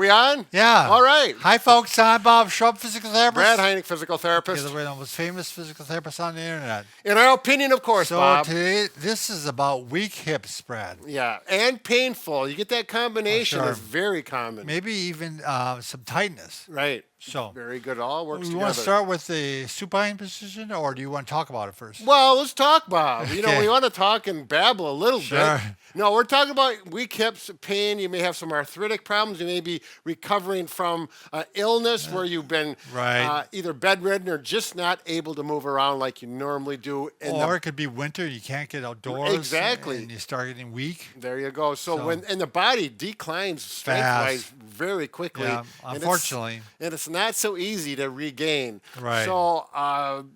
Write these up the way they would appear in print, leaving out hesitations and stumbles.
we on? Yeah. All right. Hi, folks. I'm Bob Schrupp, physical therapist. Brad Heineck, physical therapist. Together with the most famous physical therapist on the internet. In our opinion, of course, So Bob. today, this is about weak hips, Brad. Yeah, and painful. You get that combination. sure. It's very common. Maybe even some tightness. Right. So Very good. It all works we together. want to start with the supine position, or do you want to talk about it first? Well, let's talk, Bob. You know, Okay. we want to talk and babble a little Sure. bit. No, we're talking about weak hips, pain. You may have some arthritic problems. You may be recovering from illness where you've been Right. either bedridden or just not able to move around like you normally do. Or it could be winter, you can't get outdoors. Exactly. And you start getting weak. There you go. So when and the body declines strength-wise very quickly. Yeah, and unfortunately. it's not so easy to regain. Right. So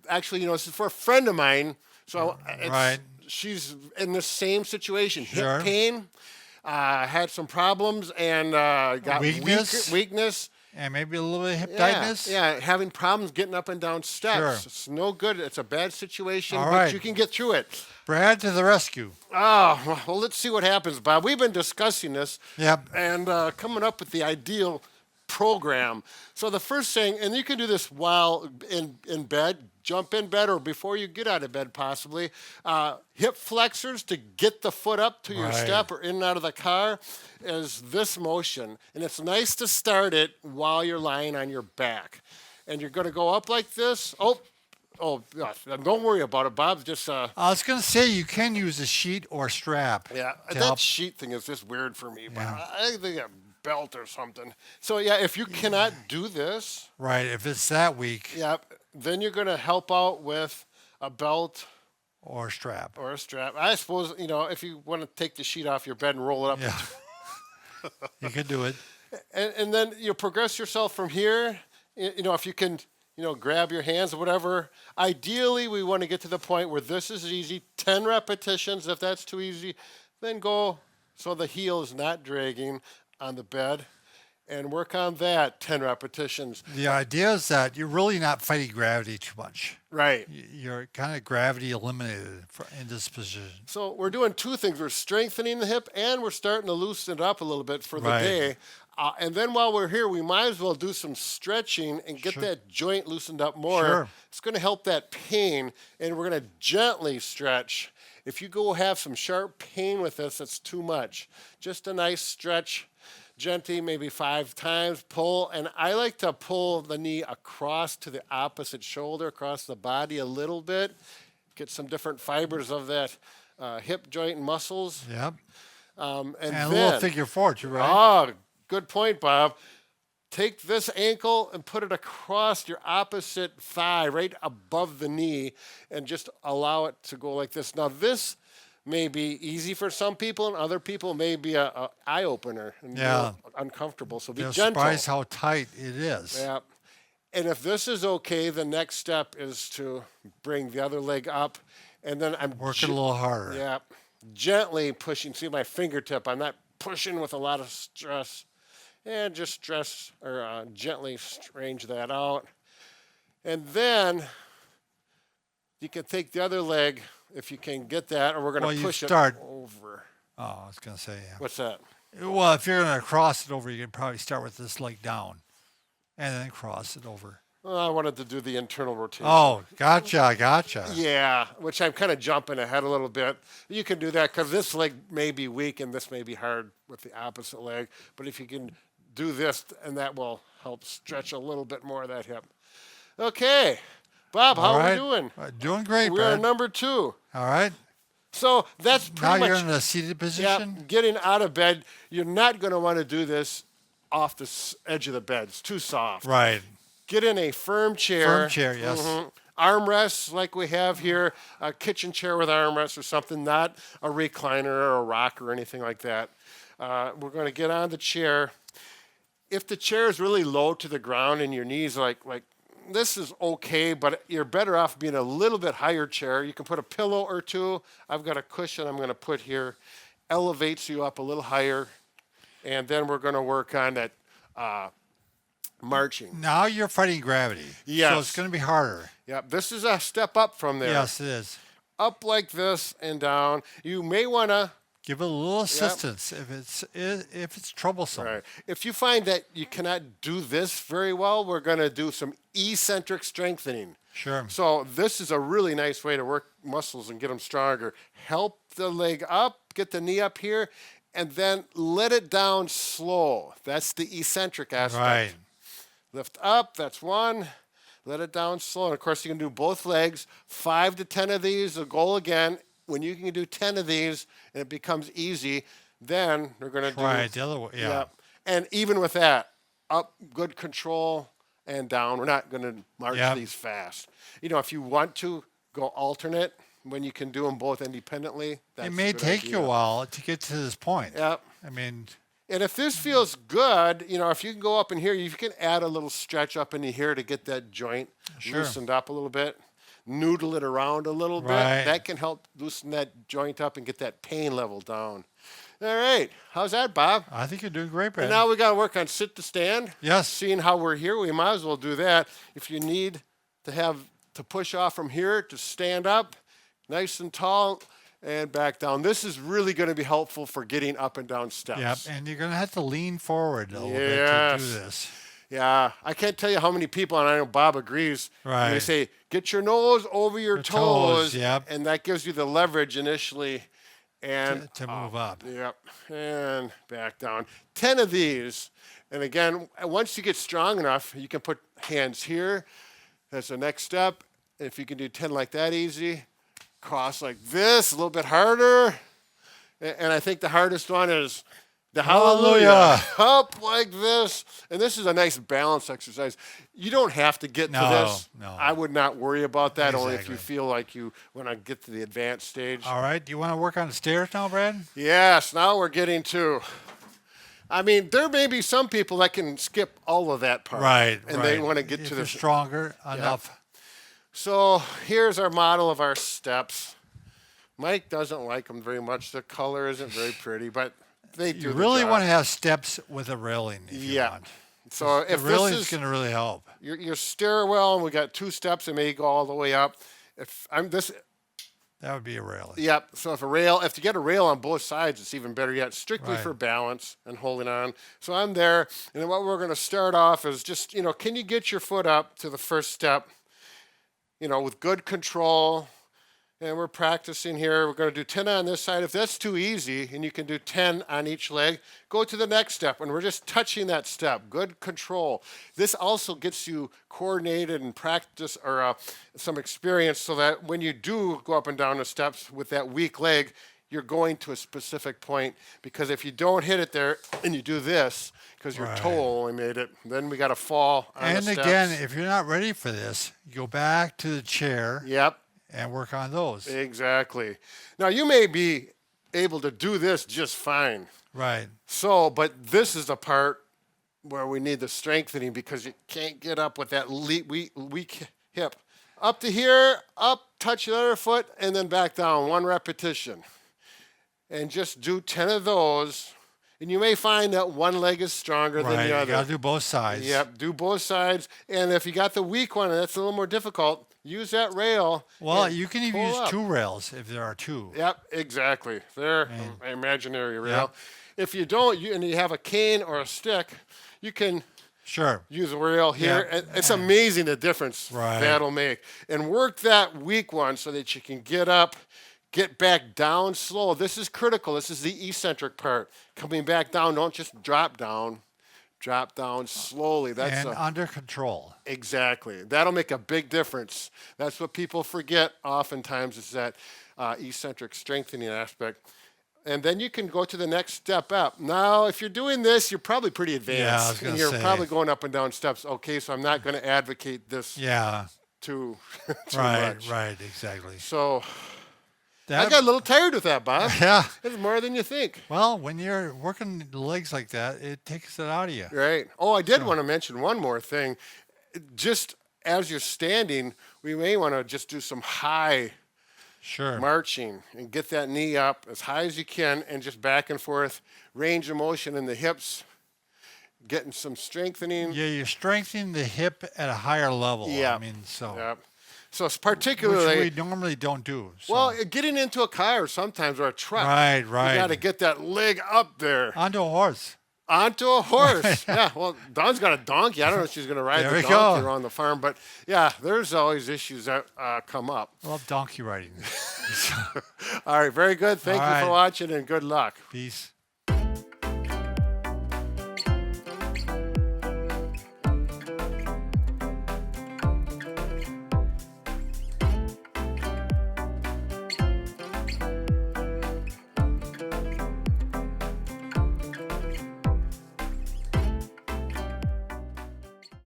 actually, you know, this is for a friend of mine. So Right. she's in the same situation. Sure. Hip pain, had some problems, and got weakness. And maybe a little bit of hip Yeah, tightness. yeah, having problems getting up and down steps. Sure. It's no good. It's a bad situation, All but right. you can get through it. Brad to the rescue. Oh, well, let's see what happens, Bob. We've been discussing this Yep. and coming up with the ideal program. So the first thing, and you can do this while in bed, jump in bed or before you get out of bed possibly, hip flexors to get the foot up to your Right. step or in and out of the car is this motion. And it's nice to start it while you're lying on your back. And you're going to go up like this. Oh, gosh, don't worry about it, Bob. Just I was going to say you can use a sheet or strap. yeah, to that help. sheet thing is just weird for me. But Yeah. I think a belt or something. So yeah, if you cannot do this, Right. If it's that weak yeah, then you're going to help out with a belt or strap. or a strap. I suppose, you know, if you want to take the sheet off your bed and roll it up, Yeah. You can do it. and then you progress yourself from here. You know, if you can, you know, grab your hands or whatever. Ideally, we want to get to the point where this is easy. 10 repetitions. If that's too easy, then go so the heel is not dragging on the bed, and work on that 10 repetitions. The idea is that you're really not fighting gravity too much. Right. You're kind of gravity eliminated in this position. So we're doing two things. We're strengthening the hip, and we're starting to loosen it up a little bit for the Right. day. And then while we're here, we might as well do some stretching and get Sure. that joint loosened up more. Sure. It's going to help that pain, and we're going to gently stretch. If you go have some sharp pain with this, that's too much. Just a nice stretch, gently, maybe 5 times, pull. And I like to pull the knee across to the opposite shoulder, across the body a little bit. Get some different fibers of that hip joint and muscles. Yep. And And a then, little figure four too, right? oh, good point, Bob. Take this ankle and put it across your opposite thigh, right above the knee, and just allow it to go like this. Now, this may be easy for some people, and other people may be a eye opener and Yeah. uncomfortable. So be You're gentle. surprised how tight it is. Yeah. And if this is okay, the next step is to bring the other leg up, and then I'm Work it a little harder. yeah, gently pushing. See my fingertip? I'm not pushing with a lot of stress. And just stress or gently strange that out. And then you can take the other leg if you can get that, or we're going Well, to you push start- it over. Oh, I was going to say, yeah. What's that? Well, if you're going to cross it over, you can probably start with this leg down and then cross it over. Well, I wanted to do the internal rotation. Oh, gotcha. Yeah, which I'm kind of jumping ahead a little bit. You can do that because this leg may be weak and this may be hard with the opposite leg. But if you can do this, and that will help stretch a little bit more of that hip. Okay, Bob, how All are right. we doing? Doing great, We're Brad. number 2. All right. So that's Now pretty you're much in the seated yeah, position. getting out of bed. You're not going to want to do this off the edge of the bed. It's too soft. Right. Get in a firm chair. Firm chair, yes. Armrests like we have here, a kitchen chair with armrests or something, not a recliner or a rock or anything like that. We're going to get on the chair. If the chair is really low to the ground and your knees like this is okay, but you're better off being a little bit higher chair. You can put a pillow or two. I've got a cushion I'm going to put here. Elevates you up a little higher. And then we're going to work on that marching. Now you're fighting gravity. Yes. So it's going to be harder. Yeah, this is a step up from there. Yes, it is. Up like this and down. You may want to Give it a little assistance if it's troublesome. Right. If you find that you cannot do this very well, we're going to do some eccentric strengthening. Sure. So this is a really nice way to work muscles and get them stronger. Help the leg up, get the knee up here, and then let it down slow. That's the eccentric aspect. Right. Lift up, that's one. Let it down slow. And of course, you can do both legs. 5 to 10 of these, the goal again. When you can do 10 of these and it becomes easy, then we're going to do. Try it the other way. Yeah. And even with that, up, good control, and down. We're not going to march these fast. You know, if you want to go alternate when you can do them both independently, that's It may a good take idea. you a while to get to this point. Yep. I mean, And if this feels good, you know, if you can go up in here, you can add a little stretch up into here to get that joint loosened up a little bit. Noodle it around a little bit. That can help loosen that joint up and get that pain level down. All right. How's that, Bob? I think you're doing great, Brad. And now we got to work on sit to stand. Yes. Seeing how we're here, we might as well do that. If you need to push off from here to stand up, nice and tall, and back down. This is really going to be helpful for getting up and down steps. Yep, and you're going to have to lean forward a little bit to do this. Yeah, I can't tell you how many people, and I know Bob agrees, they say, get your nose over your toes, and that gives you the leverage initially. And to move up. Yep, and back down. 10 of these. And again, once you get strong enough, you can put hands here. That's the next step. If you can do 10 like that easy, cross like this, a little bit harder. And I think the hardest one is the hallelujah. Up like this. And this is a nice balance exercise. You don't have to get to this. No. I would not worry about that, only if you feel like you want to get to the advanced stage. All right. Do you want to work on the stairs now, Brad? Yes. Now we're getting to. I mean, there may be some people that can skip all of that part. Right. And they want to get to the the stronger enough. So here's our model of our steps. Mike doesn't like them very much. The color isn't very pretty, but they do. You really want to have steps with a railing if you want. So if the railing this is going to really help. Your stairwell, and we got 2 steps, it may go all the way up. If I'm this. That would be a railing. Yep. So if you get a rail on both sides, it's even better yet, strictly for balance and holding on. So I'm there, and what we're going to start off is just, can you get your foot up to the first step, with good control. And we're practicing here. We're going to do 10 on this side. If that's too easy and you can do 10 on each leg, go to the next step. And we're just touching that step. Good control. This also gets you coordinated and practice or some experience so that when you do go up and down the steps with that weak leg, you're going to a specific point. Because if you don't hit it there and you do this, because your toe only made it, then we got to fall on the steps. And again, if you're not ready for this, go back to the chair. Yep. And work on those. Exactly. Now, you may be able to do this just fine. Right. So, but this is the part where we need the strengthening because you can't get up with that weak hip. Up to here, up, touch the other foot, and then back down. 1 repetition. And just do 10 of those. And you may find that one leg is stronger than the other. You got to do both sides. Yep, do both sides. And if you got the weak one, and that's a little more difficult, use that rail. Well, you can even use up. 2 rails if there are 2. Yep, exactly. They're an imaginary rail. Yep. If you don't, and you have a cane or a stick, you can use a rail here. And it's amazing the difference that'll make. And work that weak one so that you can get up, get back down slow. This is critical. This is the eccentric part. Coming back down, don't just drop down. Drop down slowly. That's under control. Exactly. That'll make a big difference. That's what people forget oftentimes is that eccentric strengthening aspect. And then you can go to the next step up. Now, if you're doing this, you're probably pretty advanced. And you're probably going up and down steps. Okay, so I'm not going to advocate this too much. Right, exactly. So I got a little tired with that, Bob. Yeah. It's more than you think. Well, when you're working the legs like that, it takes it out of you. Right. Oh, I did want to mention one more thing. Just as you're standing, we may want to just do some high marching and get that knee up as high as you can and just back and forth, range of motion in the hips, getting some strengthening. Yeah, you're strengthening the hip at a higher level. Yeah. I mean, so. Yep. So it's which particularly we normally don't do. So. well, getting into a car sometimes or a truck. Right, You right. got to get that leg up there Onto a horse. onto a horse. Yeah. Well, Dawn's got a donkey. I don't know if she's going to ride There the we donkey go. around the farm, but yeah, there's always issues that come up. I love donkey riding. All right. Very good. Thank All you for right. watching and good luck. Peace.